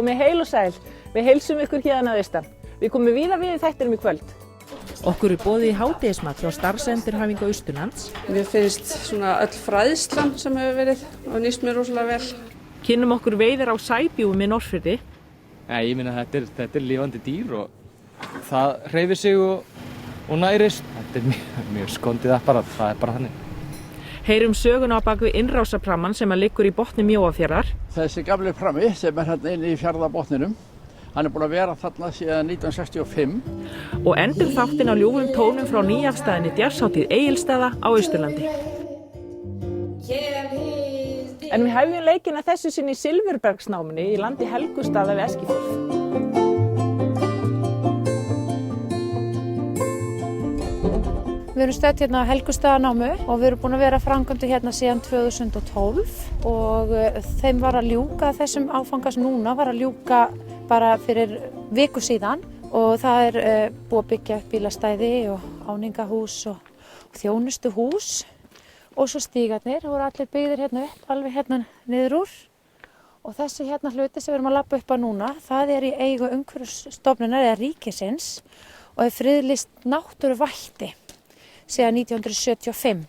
Komið heil og sæl. Við heilsum ykkur hérna að austan. Við komum víða við í þættinum í kvöld. Okkur boðið í hádegismat hjá starfsendurhæfingu Austurlands. Mér finnst svona öll fræðslan sem hefur verið og nýst mér rosalega vel. Kynnum okkur veiðar á sæbjúgum í Norðfirði. Ég meina þetta er lifandi dýr og það hreyfir sig og nærist. Þetta er mjög skondið apparat, það er bara þannig. Heyrum söguna á bak við innrásarpramman sem liggur í botni Mjóafjarðar. Þessi gamli prammi sem er hérna inni í fjarðarbotninum, hann er búinn að vera þarna síðan 1965. Og endum þáttinn á ljúfum tónum frá nýafstæðinni djasshátíð Egilsstaða á Austurlandi. En við hefjum leikinn að þessu sinni í Silfurbergsnámunni í landi Helgustaða við Eskifjörð. Við erum stödd hérna á Helgustaðanámu og við erum búin að vera framkvæmdu hérna síðan 2012 og þeim var að ljúka, þessum áfangas núna var að ljúka bara fyrir viku síðan og það er búið að byggja upp bílastæði og áningahús og þjónustuhús og svo stígarnir voru allir byggðir hérna upp, alveg hérna niður úr og þessi hérna hluti sem við erum að labba upp á núna, það er í eigu umhverfisstofnunar eða ríkisins og er friðlýst náttúruvætti síðan 1975.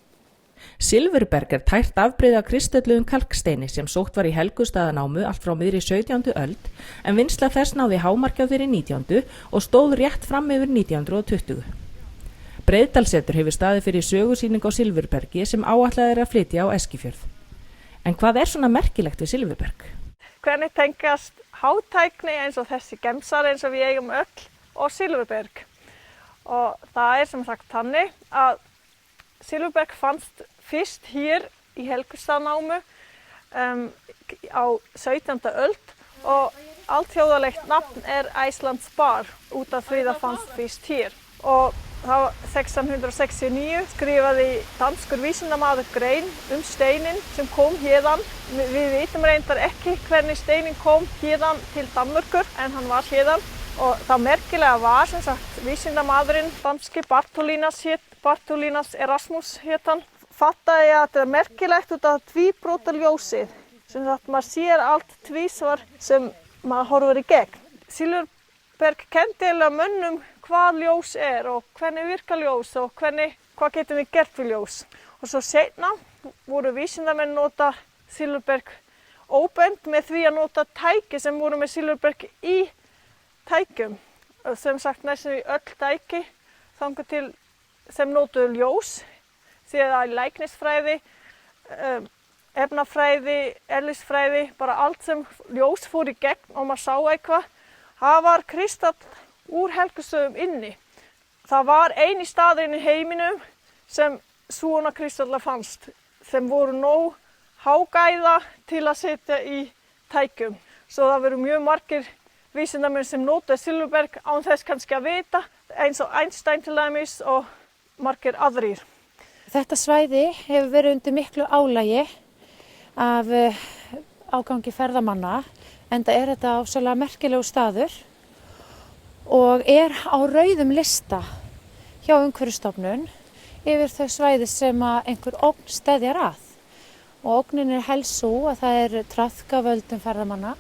Silfurberg er tært afbrigði af kristölluðum kalksteini sem sótt var í Helgustaðanámu allt frá miðri 17. öld en vinnsla þess náði hámarki á þeirri 19. og stóð rétt fram yfir 1920. Breiðdalsetur hefur staðið fyrir sögusýning á Silfurbergi sem áætlað er að flytja á Eskifjörð. En hvað er svona merkilegt við Silfurberg? Hvernig tengast hátækni eins og þessi gemsar eins og við eigum öll og Silfurberg? Og það er sem sagt þannig að Silfurberg fannst fyrst hér í Helgustaðanámu á 17. öld og alþjóðlegt nafn er Iceland Spar út af því það fannst fyrst hér. Og það var 1669 skrifaði danskur vísindamaður grein steinin sem kom hérðan. Við vitum reyndar ekki hvernig steinin kom hérðan til Danmerkur en hann var hérðan. Og það merkilega var sem sagt vísindamaðurinn danski Bartolínas Erasmus hétan fattaði að þetta er merkilegt út af tvíbrotaljósið. Sem sagt maður sér allt tvísvar sem maður horfir í gegn. Silfurberg kenndi mönnum hvað ljós er og hvernig virka ljós og hvað getum við gert við ljós. Og svo seinna voru vísindamenn nota Silfurberg óbeint með því að nota tæki sem voru með Silfurberg í tækjum, sem sagt næstum í öll tæki þangað til sem notuðu ljós, síðan í læknisfræði, efnafræði, eðlisfræði, bara allt sem ljós fór í gegn og maður sá eitthvað. Það var kristall úr Helgustöðum inni. Það var eini staðurinn í heiminum sem svona kristallar fannst, sem voru nóg hágæða til að setja í tækjum. Svo það veru mjög margir vísindamenn sem notaði Silfurberg án þess kannski að vita, eins og Einstein til dæmis og margir aðrir. Þetta svæði hefur verið undir miklu álagi af ágangi ferðamanna, enda er þetta ásælega merkilegu staður og er á rauðum lista hjá Umhverfisstofnun yfir þau svæði sem einhver ógn steðjar að. Og ógnin er helst sú að það er traðka völdum ferðamanna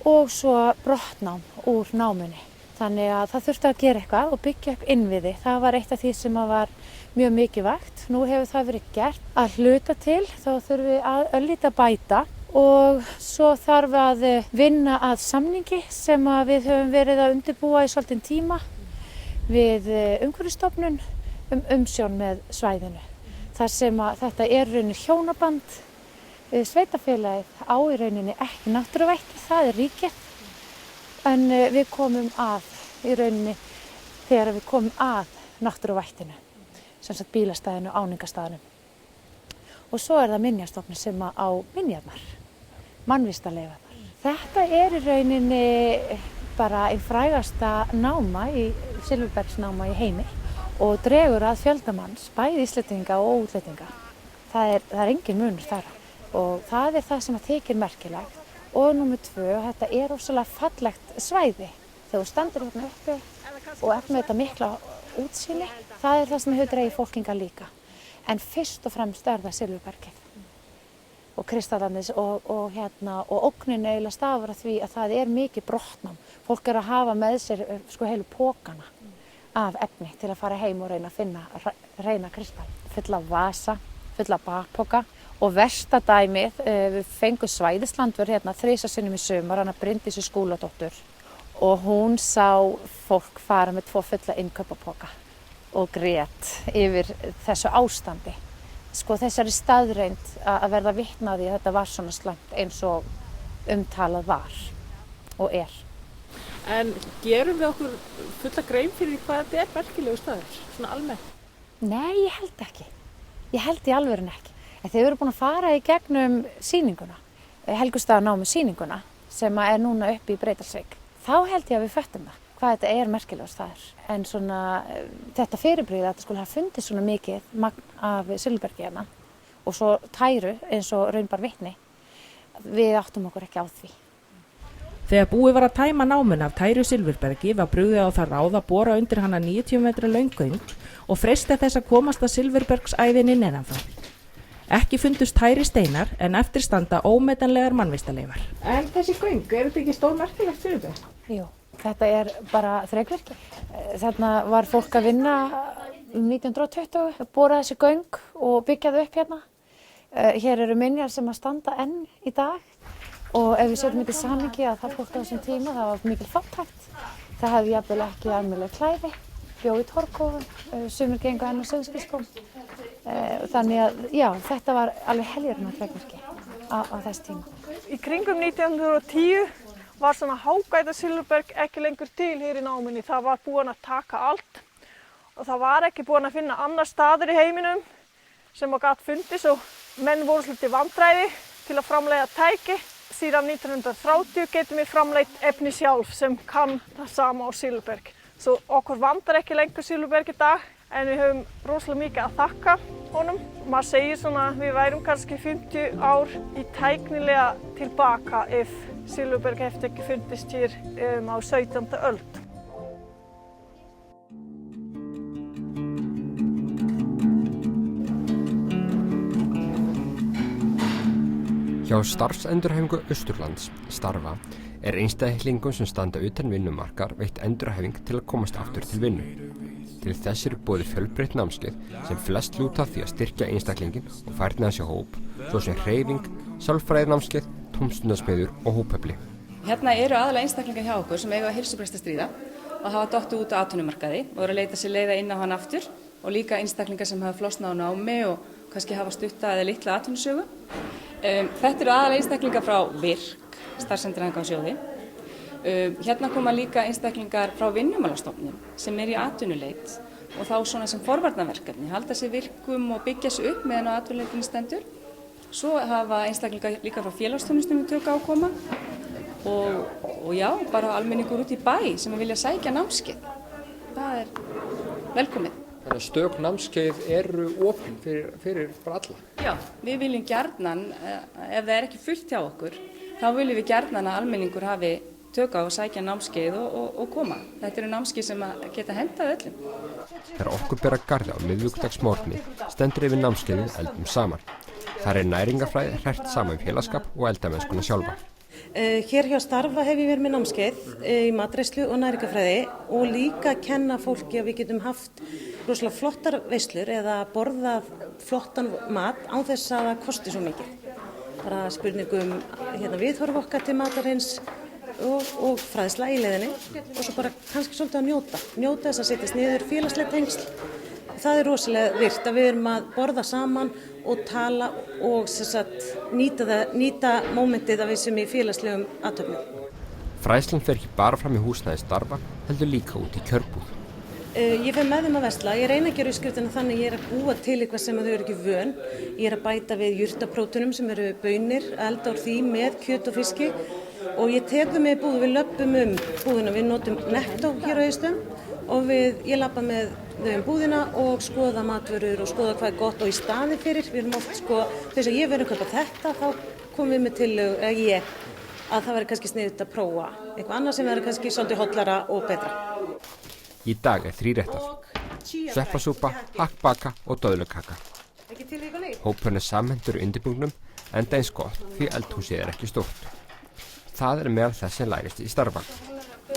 og svo brottnám úr námunni. Þannig að það þurfti að gera eitthvað og byggja upp innviði. Það var eitt af því sem var mjög mikilvægt. Nú hefur það verið gert að hluta til, þá þurfum við að örlítið bæta og svo þarf að vinna að samningi sem við höfum verið að undirbúa í svolítinn tíma við Umhverfisstofnun umsjón með svæðinu. Þar sem þetta er rauninni hjónaband. Sveitarfélagið á í rauninni ekki náttúruvætti, það er ríkið, en við komum að í rauninni þegar við komum að náttúruvættinu, sem sagt bílastæðinu og áningastaðinum. Og svo er það minjastofnun sem á minjarnar, mannvistarleifarnar. Þetta er í rauninni bara einn frægasta náma í Silfurbergsnáma í heimi og dregur að fjöldamanns, bæði Íslendinga og útlendinga. Það er engin munur þar. Og það er það sem þykir merkilegt. Og númer 2, þetta er rosalega fallegt svæði. Þegar þú standur hérna uppi og ert með þetta mikla útsýni, það er það sem hefur dregið fólk hingað líka. En fyrst og fremst er það Silfurbergið. og kristallarnir og ógnin eiginlega stafar að því að það mikið brotnám. Fólk að hafa með sér heilu pókana af efni til að fara heim og reyna að finna reyna kristall. Fulla vasa, fulla bakpoka og versta dæmið, við fengum svæðislandvörð 3 sinnum í sumar, hana Bryndísi Skúladóttur og hún sá fólk fara með 2 fulla innkaupapoka og grét yfir þessu ástandi. Þessari staðreynd að verða vitni að því að þetta var svona slæmt eins og umtalað var og En gerum við okkur fulla grein fyrir hvað þetta merkilegu staður, svona almennt? Nei, ég held ekki. Ég held í alvörunni ekki. En þeir eru búin að fara í gegnum sýninguna, Helgustaðanámu sýninguna, sem núna uppi í Breiðdalsvík. Þá held ég að við föttum það, hvað þetta merkilegu staður. En svona, þetta fyrirbrigði að þetta skulle hafa fundið svona mikið magn af silfurbergi hérna og svo tæru eins og raun bar vitni, við áttum okkur ekki á því. Þegar búið var að tæma námuna af tæru silfurbergi var brugðið á það ráð að bora undir hana 90 metra löng göng og freista þess að komast að silfurbergsæðinni neðanfrá. Ekki fundust tæri steinar en eftir standa ómetanlegar mannvistarleifar. En þessi göng, þetta ekki stórmerkilegt silfurberg? Jú, þetta bara þrekvirki. Þarna var fólk að vinna 1920, bora þessi göng og byggja þau upp hérna. Hér eru minjar sem að standa enn í dag. Og ef við setjum þetta í samhengi að það fólk á þessum tíma, það var mikil fátækt. Það hefði jafnvel ekki almennileg klæði, bjó í torfkofum, sumir gengu enn á sauðskilskom. Þannig að já, þetta var alveg heljarna þrekvirki á þess tíma. Í kringum 1910 var svona hágæta silfurberg ekki lengur til hér í námunni. Það var búin að taka allt og það var ekki búin að finna annar staður í heiminum sem að gat fundist og menn voru svolítið vandræði til að framleiða tæki. Síðan 1930 getum við framleitt efni sjálf sem kann það sama á silfurberg. Svo okkur vandar ekki lengur silfurberg í dag en við höfum rosalega mikið að þakka honum. Maður segir svona að við værum kannski 50 ár í tæknilega tilbaka ef silfurberg hefði ekki fundist hér á 17. öld. Hjá starfsendurhæfingu Austurlands, Starfa, einstaklingum sem standa utan vinnumarkar veitt endurhæfing til að komast aftur til vinnu. Til þess boðið fjölbreytt námskeið sem flest lúta því að styrkja einstaklingin og færni hans í hóp, svo sem hreyfing, sálfræðinámskeið, tómstundasmiðjur og hópefli. Hérna eru aðalega einstaklingar hjá okkur sem eiga heilsubresta stríða og hafa dottið út á atvinnumarkaði og eru að leita sér leiða inn á hann aftur og líka einstaklingar sem hafa flosnað á námi og kannski hafa stutta eða litla atvinnusögu. Þetta eru aðalega einstaklingar frá VIRK, starfsendurhæfingarsjóði. Hérna koma líka einstaklingar frá Vinnumálastofnun sem í atvinnuleit og þá svona sem forvarnaverkefni, halda sér virkum og byggja sér upp meðan á atvinnuleitinni stendur. Svo hafa einstaklingar líka frá félagsþjónustunni tök á að koma og já, bara almenningur út í bæ sem vilja sækja námskeið. Það velkomið. Þannig að stök námskeið eru opin fyrir bara alla? Já, við viljum gjarnan, ef það ekki fullt hjá okkur, þá viljum við gjarnan að almenningur hafi tök á að sækja námskeið og koma. Þetta eru námskeið sem geta hentað öllum. Þegar okkur ber að garði á miðvikudagsmorgni stendur yfir námskeiðið Eldum saman. Þar næringarfræði hrært saman félagskap og eldamennskuna sjálfa. Hér hjá Starfa hef ég verið með námskeið í matreiðslu og næringarfræði og líka að kenna fólki að við getum haft rosalega flottar veislur eða borðað flottan mat án þess að það kosti svo mikið. Bara spurningum viðhorf okkar til matarins og fræðsla í leiðinni og svo bara kannski svolítið að njóta þess að setjast niður félagsleg tengsl. Það er rosalega virkt að við erum að borða saman og tala og nýta mómentið að við sem í félagslegum athöfnum. Fræðslan fer ekki bara fram í húsnæði Starfa, heldur líka út í kjörbúð. Ég fer með þeim að versla, ég reyna að gera uppskriftina þannig ég að búa til eitthvað sem þau eru ekki vön. Ég að bæta við jurtaprótunum sem eru baunir, elda úr því með kjöt og fiski og ég tek þau með búð, við löppum búðina, við notum Netto hér á Eystum og ég labba með þau búðina og skoða matvörur og skoða hvað er gott og í staði fyrir, við erum oft þess að ég verið að kaupa þetta, þá komum við með tillögu að það væri kannski sniðugt að prófa eitthvað annað sem væri kannski svolítið hollara og betra. Í dag 3 réttar, sveppasúpa, hakkbaka og döðlukaka. Hópurinn samhentur undirbúningnum enda eins gott því eldhúsið er ekki stórt. Það er meðal þess sem lærist í starfa.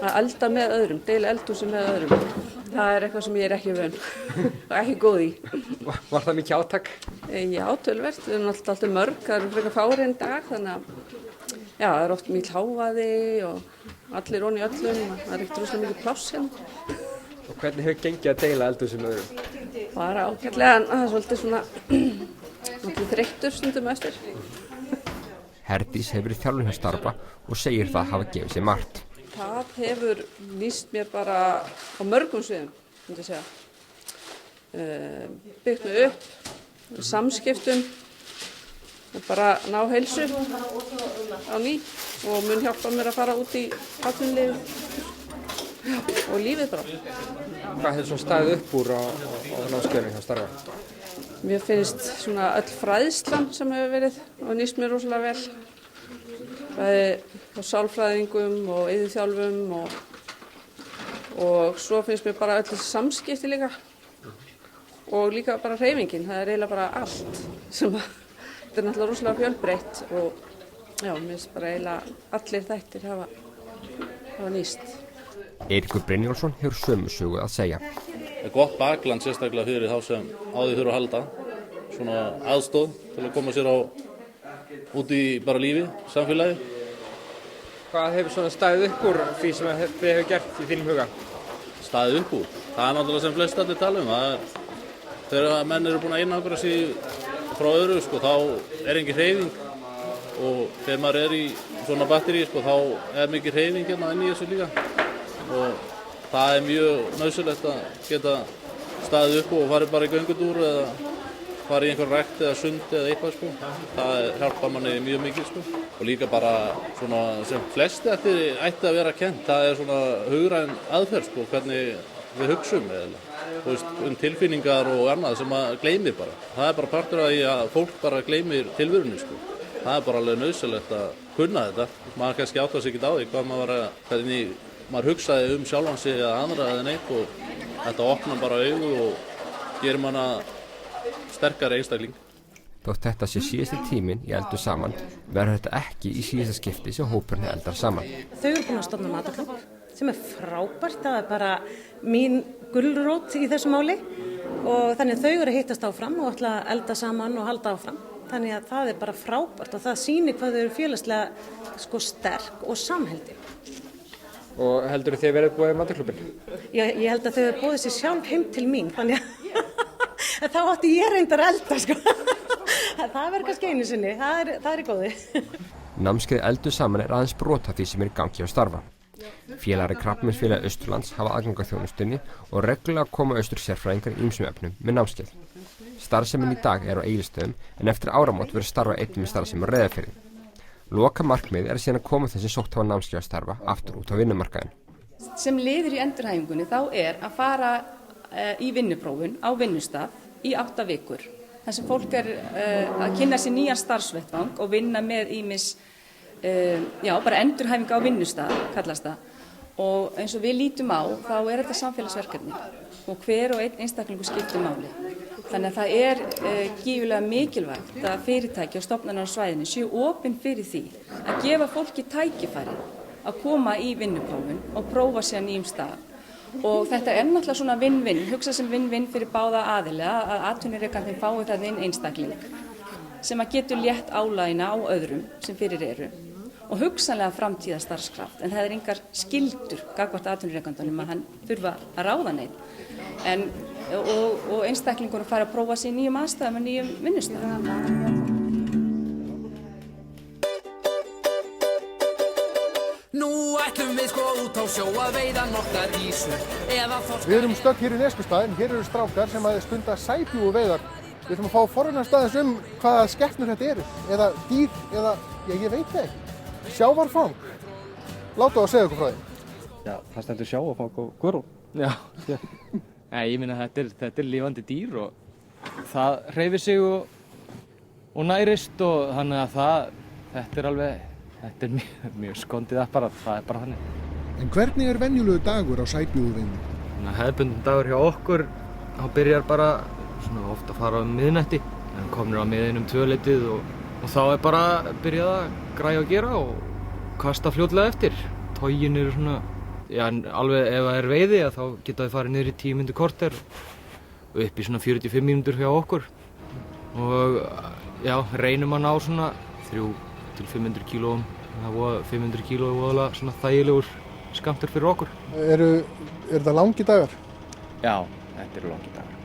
Að elda með öðrum, deila eldhúsi með öðrum. Það er eitthvað sem ég er ekki vön og ekki góð í. Var það mikið átak? Já, töluvert. Við erum alltaf mörg, það eru frekar fáir en dag, þannig að já, það er oft mikið hávaði og allir onni öllum. Það er ekkert rosalega mikið pláss hérna. Og hvernig hefur gengið að deila eldhúsi með öðrum? Bara ágætlega, en það er svolítið svona náttúrulega þreyttur stundum eftir. Herdís hefur í þjálfun hjá Starfa og segir það hafa gefið sér margt. Það hefur nýst mér bara á mörgum sviðum, myndi ég segja. Byggt mig upp, samskiptum og bara ná heilsu á ný og mun hjálpa mér að fara út í atvinnulífið og lífið bara. Hvað hefur svo staðið upp úr á námskeiðinu hjá Starfa? Mér finnst svona öll fræðslan sem hefur verið og nýst mér rosalega vel. Bæði á sálfræðingum og iðjuþjálfum og svo finnst mér bara öll þessi samskipti líka og líka bara hreyfingin, það er eiginlega bara allt sem þetta er náttúrulega rosalega fjölbreytt og já, mér finnst bara eiginlega allir þættir hafa nýst. Eiríkur Brynjólfsson hefur sömu sögu að segja. Það er gott bakland sérstaklega fyrir þá sem á því þurfa að halda, svona aðstoð til að koma sér út í bara lífi, samfélagi. Hvað hefur svona staðið upp úr því sem þið hefur gert í þínum huga? Staðið upp úr? Það er náttúrulega sem flest allir tala um. Þegar menn eru búin að einangra sig frá öðru, þá er engin hreyfing og þegar maður er í svona batteri, þá er mikið hreyfing hérna inn í þessu líka og það er mjög nauðsynlegt að geta staðið upp og farið bara í göngutúr eða farið í einhver rækt eða sund eða eitthvað. Það hjálpar manni mjög mikið og líka bara svona sem flesti ætti að vera kennt. Það er svona hugræn aðferð hvernig við hugsum tilfinningar og annað sem maður gleymir bara. Það er bara partur af því að fólk bara gleymir tilverunni. Það er bara alveg nauðsynlegt að kunna þetta. Maður kannski áttar sig ekki á því hvernig maður hugsaði sjálfan sig eða andra eða neitt og þetta opnar bara augu og gerir manna sterkari einstakling. Þótt þetta sé síðasti tíminn í Eldu saman verður þetta ekki í síðasta skipti sem hópurinn eldar saman. Þau eru búin að stofna matarklúbb sem er frábært, það er bara mín gulrót í þessu máli og þannig að þau eru að hittast áfram og ætla að elda saman og halda áfram. Þannig að það er bara frábært og það sýnir hvað þau eru félagslega sterk og samheldi. Og heldur þið verið búið í matarklúbbin? Ég held að þau hefur búið sér sjálf heim til mín, þannig að þá átti ég reyndar að elda, Það verður kannski einu sinni, það er góði. Námskeið Eldu saman er aðeins brot af því sem er í gangi á Starfa. Félagar í Krabbameinsfélagi Austurlands hafa aðgang að þjónustunni og reglulega koma austur sérfræðingar í ýmsum efnum með námskeið. Starfsemin í dag er á Egilsstöðum en eftir áramót verður Starfa einnig með starfsemi á Reyðarfirði. Loka markmið er síðan að koma þessi sótt hafa námskeið á Starfa aftur út á vinnumarkaðinn. Sem liður í endurhæfingunni þá er að fara í vinnuprófun á vinnustað í 8 vikur. Þar sem fólk er að kynna sér nýjan starfsvettvang og vinna með ýmis bara endurhæfing á vinnustað, kallast það. Og eins og við lítum á, þá er þetta samfélagsverkefni og hver og einn einstaklingur skiptir máli. Þannig að það er gífurlega mikilvægt að fyrirtæki og stofnanir á svæðinu séu opin fyrir því að gefa fólki tækifæri að koma í vinnuprófun og prófa sér nýjum stað. Og þetta er náttúrulega svona vinn-vinn, hugsa sem vinn-vinn fyrir báða aðila að atvinnurekandinn fái þarna inn einstakling sem að getur létt álagina á öðrum sem fyrir eru og hugsanlega framtíða starfskraft en það er engar skyldur gagnvart atvinnurekandunum að hann þurfa að ráða neitt og einstaklingur fara að prófa sér nýjum aðstæðum og nýjum vinnustæðum. Við erum stödd hér í Neskustad en hér eru strákar sem að stunda sæbjúguveiðar. Við ætlum að fá forvinnast aðeins hvaða skepnur þetta eru, eða dýr, eða, ég veit það ekki. Sjávarfang. Láta að segja okkur frá því. Já, það stendur sjávarfang og hvurl. Já, ég meina þetta er lifandi dýr og það hreyfir sig og nærist og þannig að þetta er mjög skondið apparat, það er bara þannig. En hvernig er venjulegu dagur á sæbjúguveiðinni? Hefðbundin dagur hjá okkur, þá byrjar bara svona ofta að fara á miðnætti, en komnir á miðin 2-leytið og Og þá bara byrjað að græja og gera og kasta fljótlega eftir. Togin eru svona, já, alveg ef það veiði þá geta þau farið niður í 10 mínútur korter og upp í svona 45 mínútur hjá okkur. Og já, reynum að ná svona 300 til 500 kílóum. Það var 500 kíló voðalega svona þægilegur skammtur fyrir okkur. Eru þetta langi dagar? Já, þetta eru langi dagar.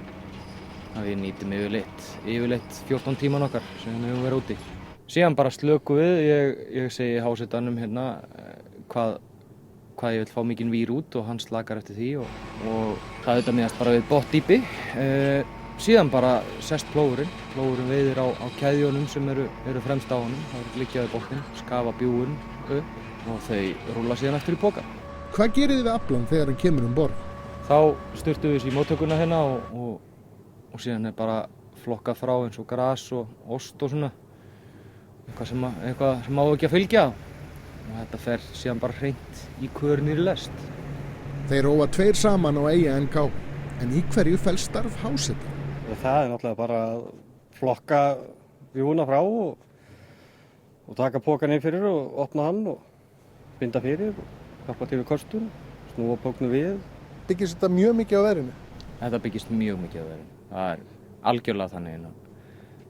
Við nýtum yfirleitt 14 tíman okkar sem við höfum verið úti. Síðan bara slökum við, ég segi hásetanum hérna hvað ég vil fá mikinn vír út og hann slakar eftir því og það auðvitað miðast bara við botndýpi. Síðan bara sest plógurinn veiðir á keðjunum sem eru fremst á honum, það er liggjaði botnin, skafa bjúgun upp og þau rúlla síðan eftir í poka. Hvað gerið þið við aflann þegar hann kemur borð? Þá sturtum við þessu í móttökuna hérna og síðan er bara flokkað frá eins og gras og ost og svona, eitthvað sem á ekki að fylgja og þetta fer síðan bara hreint í körnir lest. Þeir róa 2 saman á EINK, en í hverju felst starf háseta? Það er náttúrulega bara að flokka bjúguna frá og taka pokan inn fyrir og opna hann og binda fyrir og hjálpa til við kostun, snúa póknu við. Byggist þetta mjög mikið á veðrinu? Þetta byggist mjög mikið á veðrinu. Það er algjörlega þannig að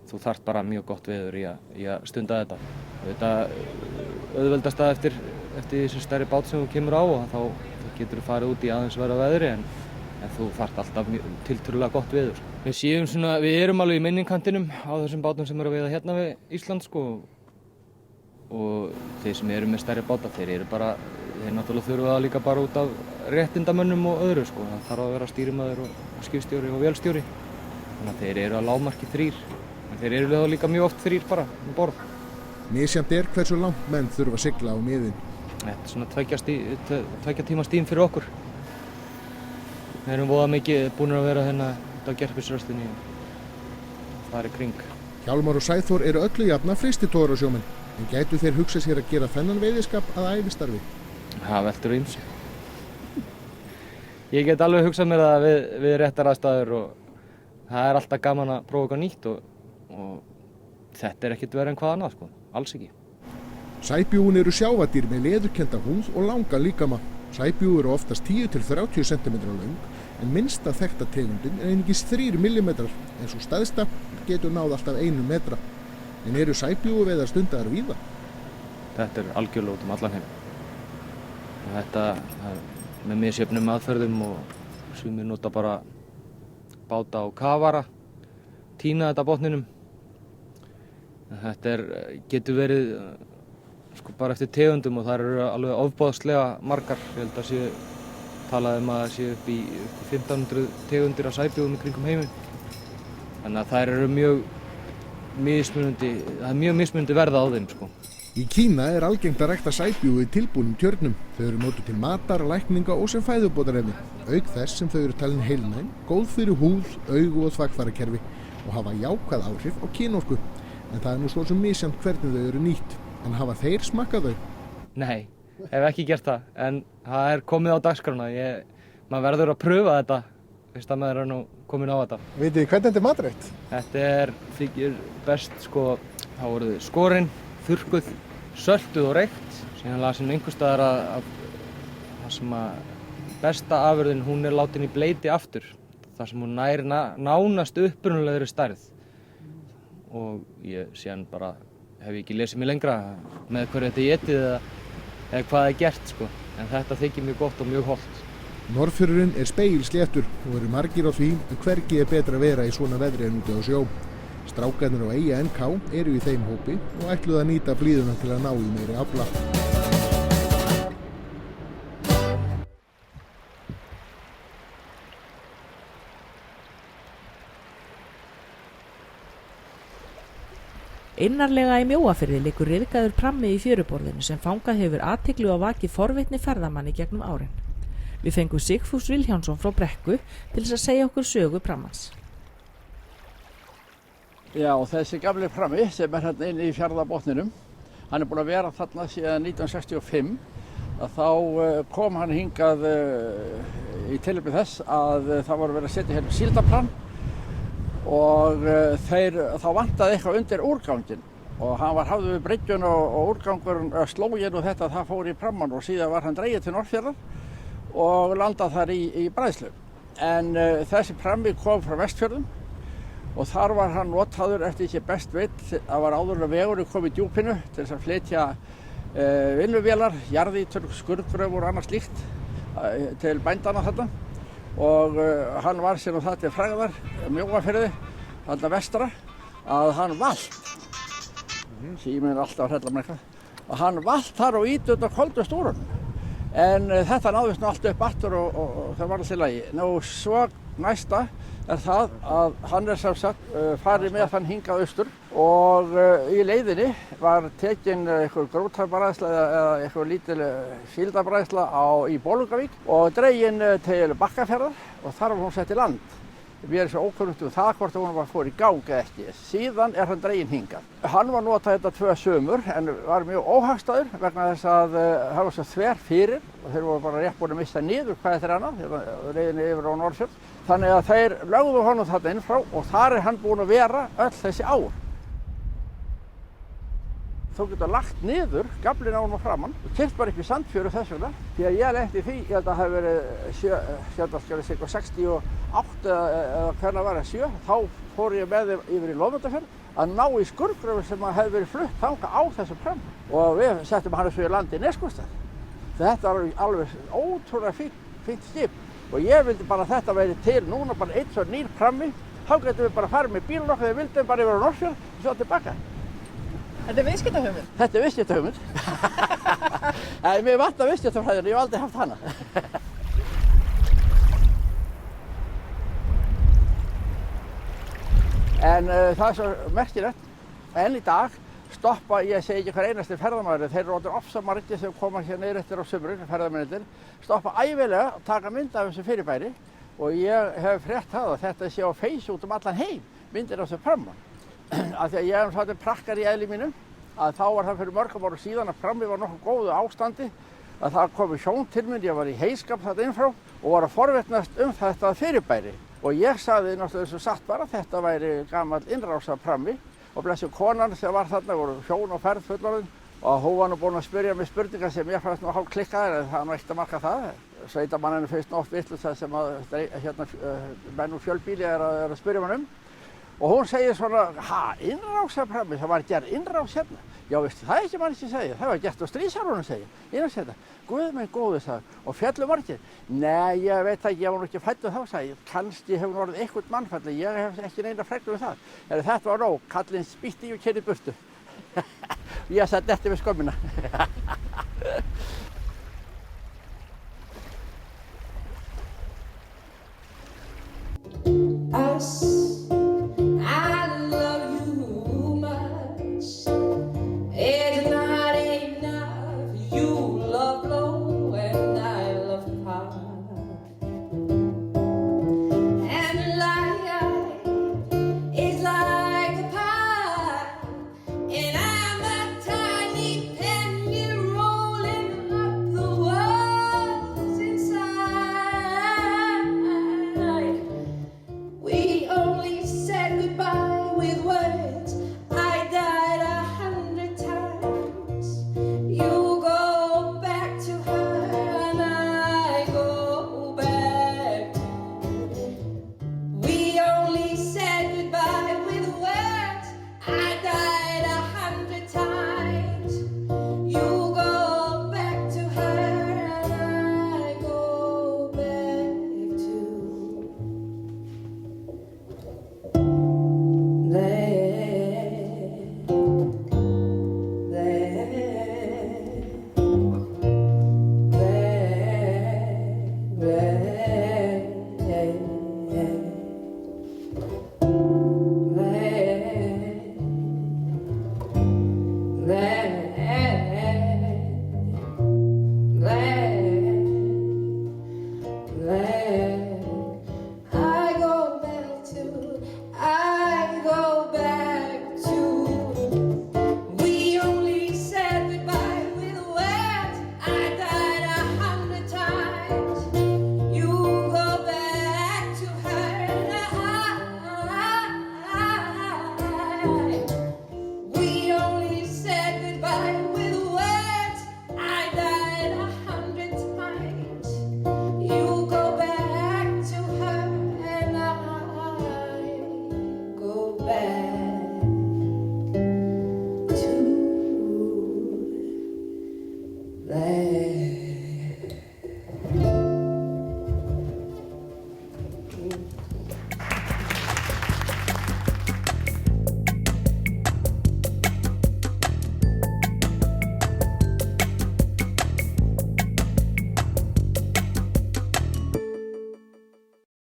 þú þarft bara mjög gott veður í að stunda þetta. Þetta auðveldast að eftir þessu stærri bát sem þú kemur á og þá getur þú farið út í aðeins verra veðri en þú þarft alltaf tiltölulega gott veður. Við erum alveg í minninkantinum á þessum bátum sem eru að veiða hérna við Ísland sko og þeir sem eru með stærri báta þeir náttúrulega þurfa það líka bara út af réttindamönnum og öðru sko. Það þarf að vera stýrimaður og skipstjóri og vélstjóri. Þannig að þeir eru að lágmarki 3, en þeir eru líka mjög oft 3 bara um borð. Misjafnt hversu langt menn þurfa að sigla á miðin. Þetta er svona 2 tíma stíðin fyrir okkur. Við erum voða mikið búin að vera hérna á Gerpisröstinni og það kring. Hjálmar og Sæþór eru öllu jafna frystitogurasjómenn, en gætu þeir hugsað sér að gera þennan veiðiskap að ævistarfi? Það veltur á ýmsu. Ég get alveg hugsað mér það við réttar aðstæður og það er alltaf gaman að prófa eitthvað nýtt og þetta er ekkert verið en hvað annað sko, alls ekki. Sæbjúgun eru sjávadýr með leðurkennda húð og langa líkama. Sæbjúgur eru oftast 10 til 30 cm löng, en minnsta þekkta tegundin er einungis 3 mm, en svo stærsta getur náð alltaf 1 metra. En eru sæbjúguveiðar stundaðar víða? Þetta er algjörlega út allan heim. Og þetta með misjöfnum aðferðum og sumir nota bara báta og kafara, tína þetta botninum. Þetta getur verið sko bara eftir tegundum og það eru alveg ofboðslega margar. Ég held að talað að það sé upp í 1500 tegundir af sæbjúgum í kringum heiminn. Þannig að þær eru mjög mismunandi verð á þeim sko. Í Kína er algengt að rækta sæbjúgu í tilbúnum tjörnum. Þau eru notuð til matar, lækninga og sem fæðubótarefni. Auk þess sem þau eru talin heilnæm, góð fyrir húð, augu og þvagfærakerfi og hafa jákvæð áhrif á kynorku. En það er nú svo sem misjafnt hvernig þau eru nýtt. En hafa þeir smakkað þau? Nei, hef ekki gert það, en það er komið á dagskrána. Maður verður að pröfa þetta, fyrst að maður er nú komin á þetta. Vitið þið hvernig þetta er matrækt? Þetta þykir best sko, þá voru þau skorin, þurrkuð, söltuð og reykt. Síðan las ég einhvers staðar að það sem að besta afurðin, hún er látin í bleyti aftur. Það sem hún nær nánast upprunalegri stærð. Og ég síðan bara hef ég ekki lesið mig lengra með hverju þetta er étið eða hvað er gert sko. En þetta þykir mjög gott og mjög hollt. Norðfjörðurinn er spegilsléttur og eru margir á því hvergi er betra að vera í svona veðri en úti á sjó. Strákarnir á EINK eru í þeim hópi og ætluðu að nýta blíðuna til að ná í meiri afla. Innarlega í Mjóafirði liggur ryðgaður prammi í fjöruborðinu sem fangað hefur athygli og vakið forvitni ferðamanni gegnum árin. Við fengum Sigfús Vilhjálmsson frá Brekku til þess að segja okkur sögu prammans. Já, þessi gamli prammi sem er hérna inn í fjarðarbotninum, hann er búinn að vera þarna síðan 1965. Þá kom hann hingað í tilefni þess að það var verið að setja síldaplann og þá vantaði eitthvað undir úrganginn og hann var hafður við bryggjun og úrgangurinn, slógin og þetta, það fór í pramman og síðan var hann dregið til Norðfjarðar og landað þar í Bræðslu. En þessi prammi kom frá Vestfjörðum og þar var hann notaður eftir ekki best veit. Það var áður en vegurinn kom í djúpinu til þess að flytja vinnuvélar, jarðýtur, skurðgröf og annað slíkt til bændana þarna. Og hann var síðan það til frægðar, Mjóafirði, þarna vestra, að hann valt. Síminn alltaf að hrella með eitthvað. Og hann valt þar og ýtti út á koldu stúrunum. En þetta náðist nú allt upp aftur og það var allt í lagi. Nú svo næsta er það að hann er sem sagt farið með þann hingað austur og í leiðinni var tekin eitthvað grótarbræðsla eða eitthvað lítil síldarbræðsla í Bolungarvík og dregin til Bakkafjarðar og þar var hún sett í land. Mér er svo ókunnugt það hvort hún var fór í gang eða ekki. Síðan er hann dreginn hingað. Hann var notað þetta 2 sumur en var mjög óhagstæður vegna þess að það var svo þver fyrir og þeir voru bara rétt búin að missa niður hvað þetta er annað, leiðinni yfir á Norðfjörð. Þannig að þeir lögðu honum þarna inn frá og þar er hann búin að vera öll þessi ár. Þú getur lagt niður gaflinn á honum framann og keyrt bara upp í Sandfjöru þess vegna. Því að ég lenti í því, ég held að það hafi verið 68 eða hvernig var það 7, þá fór ég með þeim yfir í Lofmundarfjörð að ná í skurðgröfur sem hefði verið flutt þangað á þessu pram. Og við settum hann svo í landi í Neskústað. Þetta var alveg ótrúlega fínt skip og ég vildi bara að þetta væri til núna bara einn svo nýr prammi. Þá getum við bara farið með bílinn okkar þegar við vildum bara yfir á Norðfjörð og svo tilbaka. Þetta er viðskiptahugmynd? Þetta er viðskiptahugmynd. Mér vantar viðskiptafræðina, ég hef aldrei haft hana. En það er svo merkilegt. En í dag stoppa, ég segi ekki hver einasti ferðamaður, þeir eru orðnir ofsamargir sem koma hér niður eftir á sumrin, ferðamennirnir, stoppa ævilega og taka mynd af þessu fyrirbæri og ég hef frétt það að þetta sé á Face út allan heim, myndir af þessu pramma. Af því að ég hef svolítið prakkar í eðli mínu að þá var það fyrir mörgum árum síðan að prammi var nokkuð góðu ástandi að það komi hjón til mér, ég var í heiskap þarna innfrá og var að forvitnast þetta fyrirbæri og ég sagði náttúrulega eins og satt bara að þetta væri gamall innrásarprammi og blessu konan sem var þarna voru hjón og ferð fullorðin og hún var nú búin að spyrja mig spurningar sem ég fannst nú hálf klikkaðar en það er nú ekkert að marka það. Sveitamanninu finnst nú oft vitlaust það sem að menn úr fjölbíli er að spyrja mann Og hún segir svona, innrásarprammi, það var gerð innrás hérna. Já, veistu, það er ekki mann ekki segja, það var gert á stríðsárunum segja, innrás hérna. Guð minn góður það, og fjallu margir. Nei, ég veit ekki, ég var nú ekki fæddur þá, sagði ég. Kannski hefur orðið eitthvað mannfalli, ég hef ekki neina fregnum það. Þetta var nóg, kallinn spýtti og keyrði burtu. Ég satt eftir við skömmina. I